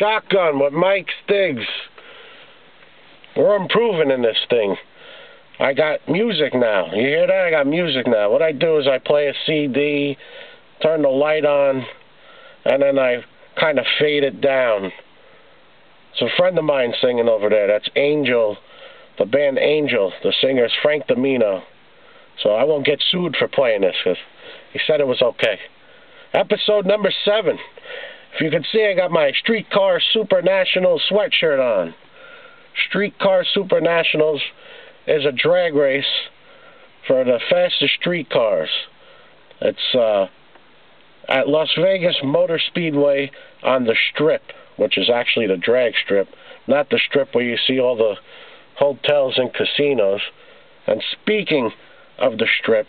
Shotgun with Mike Stigs. We're improving in this thing. I got music now. You hear that? I got music now. What I do is I play a CD, turn the light on, and then I kind of fade it down. It's a friend of mine singing over there. That's Angel, the band Angel. The singer is Frank Domino. So I won't get sued for playing this because he said it was okay. Episode number 7. If you can see, I got my Streetcar Super Nationals sweatshirt on. Streetcar Super Nationals is a drag race for the fastest street cars. It's at Las Vegas Motor Speedway on the Strip, which is actually the drag strip, not the strip where you see all the hotels and casinos. And speaking of the Strip,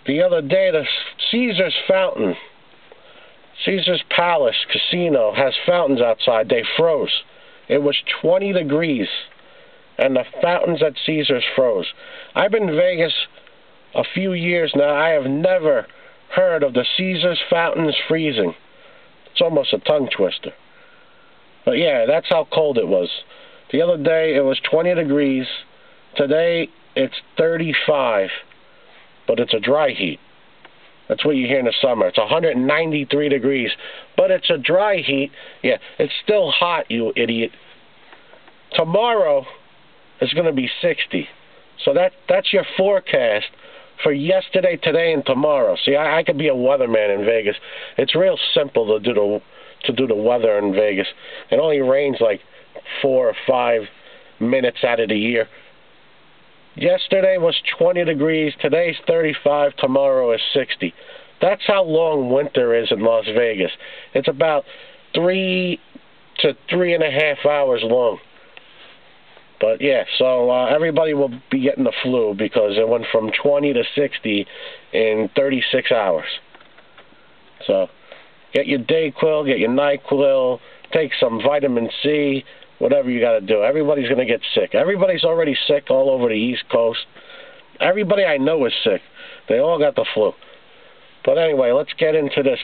the other day the Caesars Fountain, Caesars Palace Casino has fountains outside. They froze. It was 20 degrees, and the fountains at Caesars froze. I've been in Vegas a few years now. I have never heard of the Caesars fountains freezing. It's almost a tongue twister. But yeah, that's how cold it was. The other day it was 20 degrees. Today it's 35, but it's a dry heat. That's what you hear in the summer. It's 193 degrees, but it's a dry heat. Yeah, it's still hot, you idiot. Tomorrow is going to be 60. So that's your forecast for yesterday, today, and tomorrow. See, I could be a weatherman in Vegas. It's real simple to do the weather in Vegas. It only rains like 4 or 5 minutes out of the year. Yesterday was 20 degrees, today's 35, tomorrow is 60. That's how long winter is in Las Vegas. It's about 3 to 3.5 hours long. But yeah, so everybody will be getting the flu because it went from 20 to 60 in 36 hours. So get your Dayquil, get your NyQuil, take some vitamin C, whatever you got to do. Everybody's going to get sick. Everybody's already sick all over the East Coast. Everybody I know is sick. They all got the flu. But anyway, let's get into this.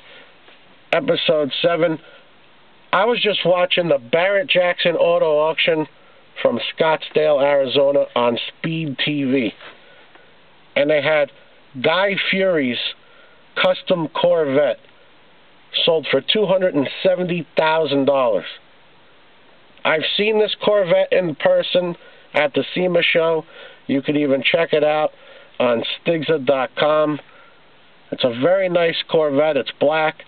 Episode 7. I was just watching the Barrett Jackson auto auction from Scottsdale, Arizona on Speed TV. And they had Guy Fieri's custom Corvette sold for $270,000. I've seen this Corvette in person at the SEMA show. You could even check it out on Stigsa.com. It's a very nice Corvette. It's black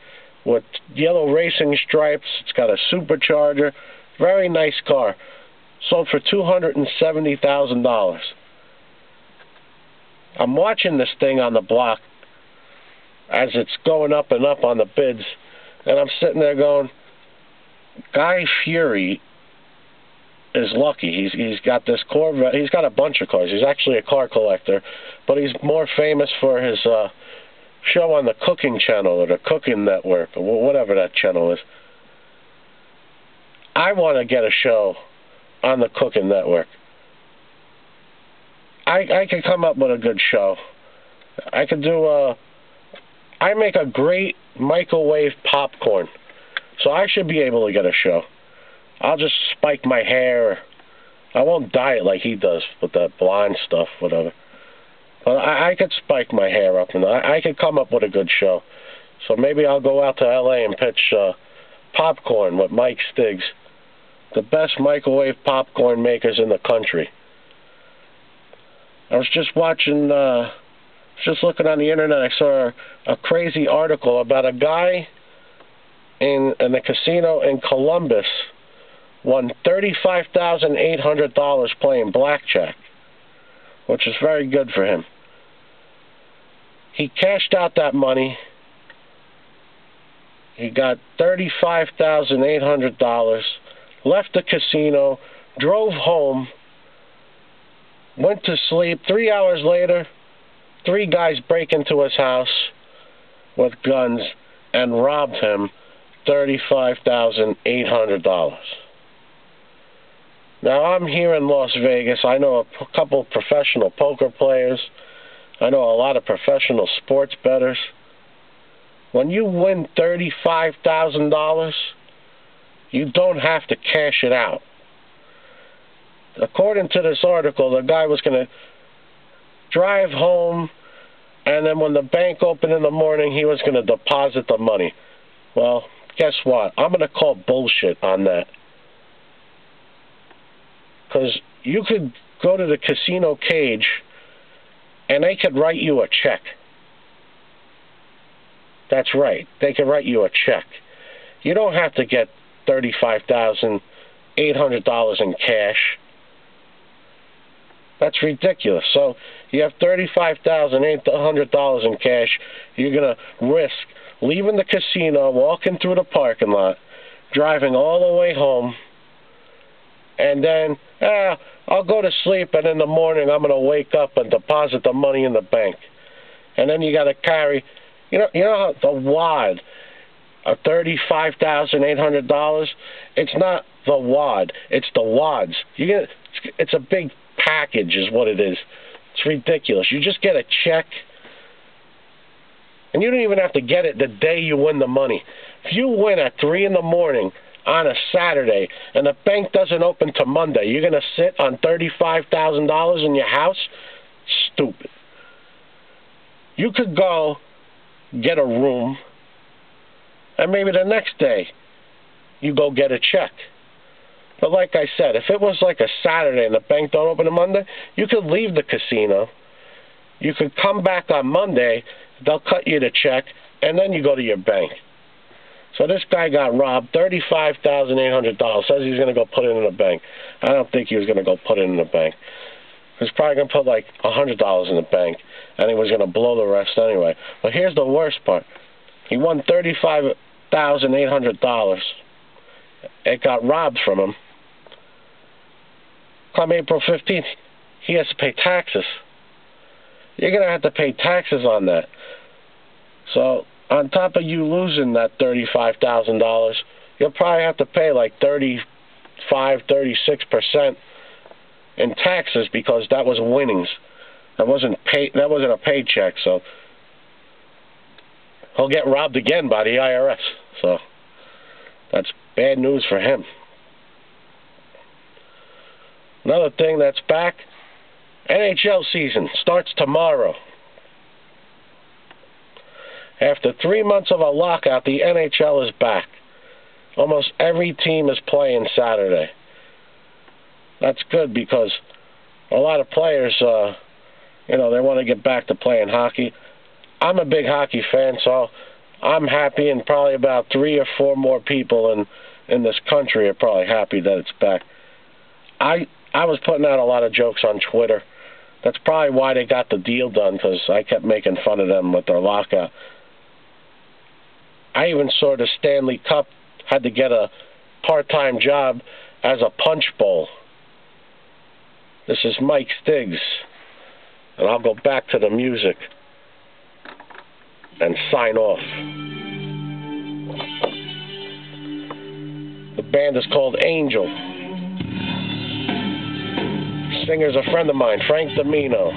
with yellow racing stripes. It's got a supercharger. Very nice car. Sold for $270,000. I'm watching this thing on the block as it's going up and up on the bids, and I'm sitting there going, Guy Fieri is lucky. He's got this Corvette. He's got a bunch of cars. He's actually a car collector, but he's more famous for his show on the Cooking Channel or the Cooking Network or whatever that channel is. I want to get a show on the Cooking Network. I could come up with a good show. I could do I make a great microwave popcorn, so I should be able to get a show. I'll just spike my hair. I won't dye it like he does with that blonde stuff, whatever. But I could spike my hair up, and I could come up with a good show. So maybe I'll go out to L.A. and pitch popcorn with Mike Stigs, the best microwave popcorn makers in the country. I was just watching, just looking on the internet, I saw a crazy article about a guy in a casino in Columbus won $35,800 playing blackjack, which is very good for him. He cashed out that money. He got $35,800, left the casino, drove home, went to sleep. 3 hours later, 3 guys break into his house with guns and robbed him $35,800. Now, I'm here in Las Vegas. I know a couple professional poker players. I know a lot of professional sports bettors. When you win $35,000, you don't have to cash it out. According to this article, the guy was going to drive home, and then when the bank opened in the morning, he was going to deposit the money. Well, guess what? I'm going to call bullshit on that. Because you could go to the casino cage, and they could write you a check. That's right. They could write you a check. You don't have to get $35,800 in cash. That's ridiculous. So you have $35,800 in cash. You're going to risk leaving the casino, walking through the parking lot, driving all the way home, and then, I'll go to sleep, and in the morning I'm going to wake up and deposit the money in the bank. And then you got to carry, you know how the wad of $35,800, it's not the wad, it's the wads. It's a big package is what it is. It's ridiculous. You just get a check, and you don't even have to get it the day you win the money. If you win at 3 in the morning on a Saturday and the bank doesn't open till Monday, you're going to sit on $35,000 in your house? Stupid. You could go get a room, and maybe the next day you go get a check. But like I said, if it was like a Saturday and the bank don't open on Monday, you could leave the casino. You could come back on Monday, they'll cut you the check, and then you go to your bank. So this guy got robbed, $35,800. Says he's going to go put it in the bank. I don't think he was going to go put it in the bank. He was probably going to put like $100 in the bank, and he was going to blow the rest anyway. But here's the worst part. He won $35,800. It got robbed from him. Come April 15th, he has to pay taxes. You're going to have to pay taxes on that. So on top of you losing that $35,000, you'll probably have to pay like 36% in taxes because that was winnings. That wasn't a paycheck. So he'll get robbed again by the IRS. So that's bad news for him. Another thing that's back, NHL season starts tomorrow. After 3 months of a lockout, the NHL is back. Almost every team is playing Saturday. That's good because a lot of players, they want to get back to playing hockey. I'm a big hockey fan, so I'm happy, and probably about 3 or 4 more people in this country are probably happy that it's back. I was putting out a lot of jokes on Twitter. That's probably why they got the deal done, because I kept making fun of them with their lockout. I even saw the Stanley Cup had to get a part-time job as a punch bowl. This is Mike Stigs, and I'll go back to the music and sign off. The band is called Angel. Singer's a friend of mine, Frank Domino.